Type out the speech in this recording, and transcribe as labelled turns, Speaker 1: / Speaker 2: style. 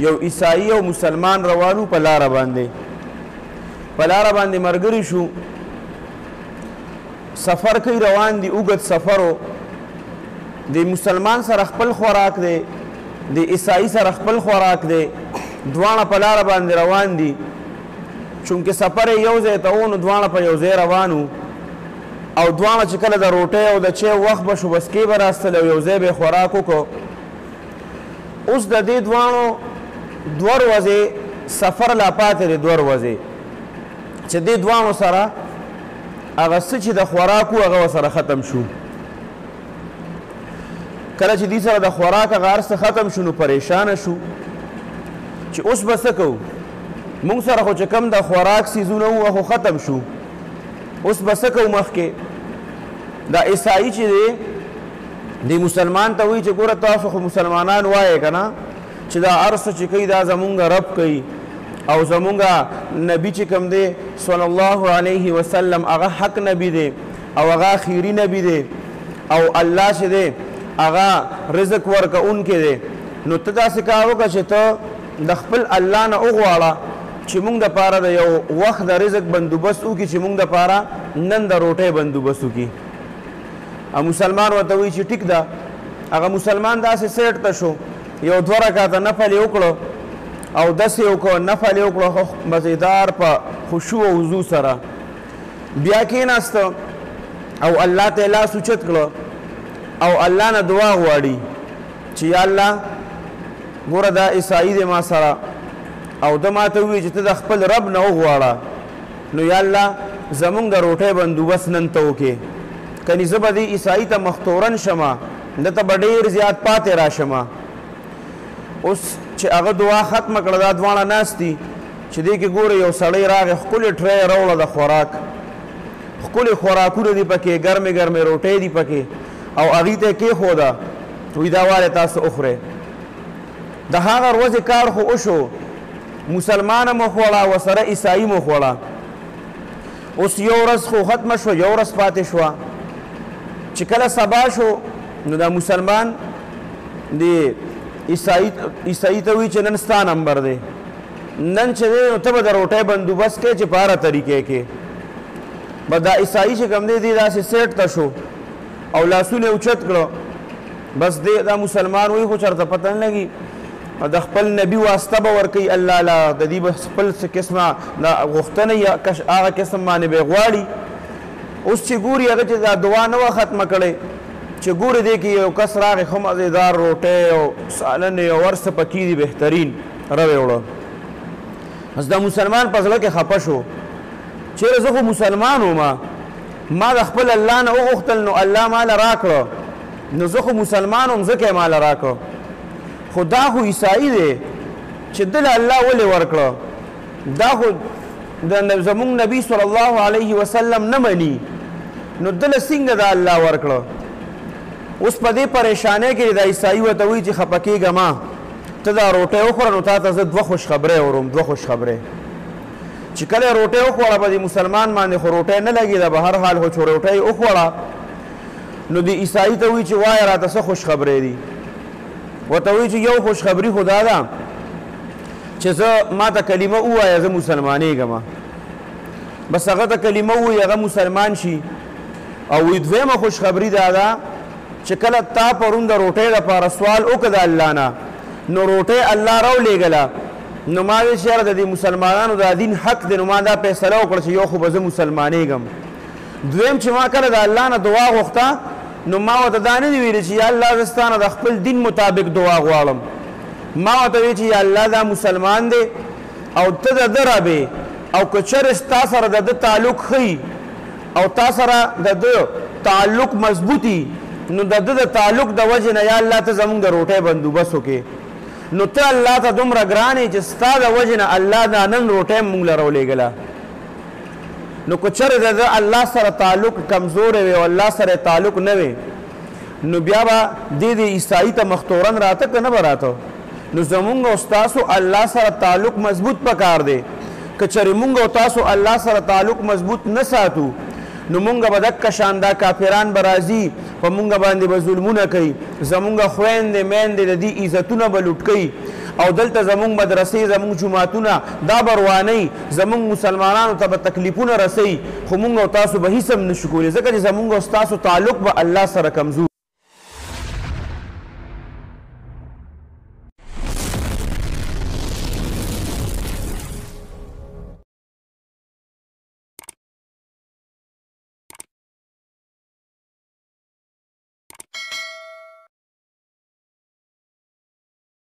Speaker 1: یو عیسائی او مسلمان روانو په لاره باندې ملګري شو سفر کوي روان دي اوږد سفرو د مسلمان سره خپل خوراک دی د عیسائی سره خپل خوراک دی دواړه په لاره باندې روان دي چونکې سفر یې یو ځای ته و نو دواړه په یو ځای روانو او دواړه چې کله د روټۍ او د چای وخت به شو بس کې به راستل او یو ځای به یې خوراک وکړو اوس د دې دواړو 2 ورځې سفر لا پاتې دی 2 ورځې چې دې دواړو سره هغه څه چې د خوراک و هغه ورسره ختم شو کله چې دې سره د خوراک هغه هر څه ختم شو نو پریشانه شو چې اوس به څه کوو مونږ سره خو چې کم د خوراک څیزونه وو خو ختم شو اوس به څه کوو مخکې دا عیسائی چې دی دی مسلمان ته وایي چې ګوره تاسو خو مسلمانان وایې که نه چې دا هر څه چې کوي دا زمونږ رب کوي او زمونږ نبي چې کوم دی صلی الله علیه وسلم هغه حق نبي دی او هغه اخیري نبي دی او الله چې دی هغه رزق ورکوونکی دی نو ته داسې کار وکړه چې ته د خپل الله نه وغواړه چې مونږ دپاره د یو وخت د رزق بندوبست وکړي چې مونږ دپاره نن د روټۍ بندوبست وکړي او مسلمان ورته وایي چې ټیک ده هغه مسلمان داسې سیټ ته شو یو 2 رکعته نفل یې وکړو او داسې یې وکړو نفل یې وکړو مزیدار په خشوع او وضو سره بیا کېناسته او الله ته لاس اوچت کړو او الله نه دعا غواړي چې یا الله ګوره دا عیسائی دی ما سره او ده ما ته ووایي چې ته د خپل رب نه وغواړه نو یا الله زمونږ د روټۍ بندوبست نن ته وکړې کنې زه به دې عیسائی ته مختورن شمه ده ته به ډېر زیات پاتې راشمه اوس چې هغه دعا ختمه کړه دا دواړه ناست دي چې دې کې ګوره یو سړی راغی ښکلې ټرۍ راوړه د خوراک ښکلې خوراکونه دي پکې ګرمې ګرمې روټۍ دي پکې او هغې ته یې کېښوده وایي دا والې تاسو وخورئ د هغه ورځې کار خو وشو مسلمانه مو خوړه ورسره عیسائی مو خوړه اوس یو ورځ خو ختمه شوه یو ورځ پاتې شوه چې کله سبا شو نو دا مسلمان د عیسائی ته وایي چې نن ستا نمبر دی نن چې دی نو ته به د روټۍ بندوبست کوې چې په هره طریقې کې به دا عیسائی چې کوم دی دی داسې سیټ ته شو او لاسونه یې اوچت کړو بس دی دا مسلمان وایي خو چېرته پته نه لګي د خپل نبي واسطه به ورکوي الله له د دې به خپل څه قسمه غوښتنه یا هغه قسم باندې به یې غواړي اوس چې ګوري هغه چې دا دعا نه وه ختمه کړې چې ګوري دی کې یو کس راغی ښه مزېدار روټۍ او سالن یو هر څه پکې دي بهترین روی وړه بس دا مسلمان په زړه کې خفه شو چېرې زه خو مسلمان وم ما د خپل الله نه وغوښتل نو الله ماله راکړه نو زه خو مسلمان وم ځکه یې ماله راکړه خو دا خو عیسائی دی چې دله الله ولې ورکړه دا خو زمونږ نبي صلی الله علیه وسلم نه مني نو دله څنګه دا الله ورکړه اوس په دې پریشانۍ کې دا عیسائی ورته وایي چې خفه کېږه ما ته دا روټۍ وخوره نو تا ته زه 2 خوشخبرۍ وروم 2 خوشخبرۍ چې کله یې روټۍ وخوړه په دې مسلمان باندې خو روټۍ نه لګېده به هر حال خو چې روټۍ یې وخوړه نو د عیسائی ته وایي چې وایه راته څه خوشخبرۍ دي ورته وایي چې یو خوشخبري خو دا ده چې زه ما ته کلمه ووایه زه مسلمانېږم بس هغه ته کلمه ووایي هغه مسلمان شي او وایي دویمه خوشخبري دا ده چې کله تا پرون د روټۍ دپاره سوال وکړه د الله نه نو روټۍ الله راولېږله نو ما ویل چې یاره د دې مسلمانانو دا دین حق دی نو ما دا فیصله وکړه چې یو خو به زه مسلمانېږم دویم چې ما کله د الله نه دعا غوښته نو ما ورته دا نه دي ویلي چې یا الله زه ستا نه د خپل دین مطابق دعا غواړم ما ورته ویل چې یا الله دا مسلمان دی او ته د ده ربې او که چېرې ستا سره د ده تعلق ښیي او تا سره د ده تعلق مضبوطي نو د ده د تعلق د وجې نه یا الله ته زمونږ د روټۍ بندوبست وکړې نو ته الله ته دومره ګران یې چې ستا د وجې نه الله دا نن روټۍ مونږ له راولېږله نو که چېرې د ده الله سره تعلق کمزوری وی او الله سره تعلق نه وی نو بیا به دې د عیسائی ته مختورن راته که نه به راته نو زمونږ او ستاسو الله سره تعلق مضبوط پکار دی که چېرې مونږ او تاسو الله سره تعلق مضبوط نه ساتو نو مونږ به دک شان دا کافران به راځي په مونږ باندې به ظلمونه کوي زمونږ خویندې میندې د دې عزتونه به لوټ کوي او دلته زمونږ مدرسې زمونږ جوماتونه دا به روانوي زمونږ مسلمانانو ته به تکلیفونه رسوي خو مونږ او تاسو به هیڅ هم نشو کولی ځکه چې زمونږ او ستاسو تعلق به الله سره کمزور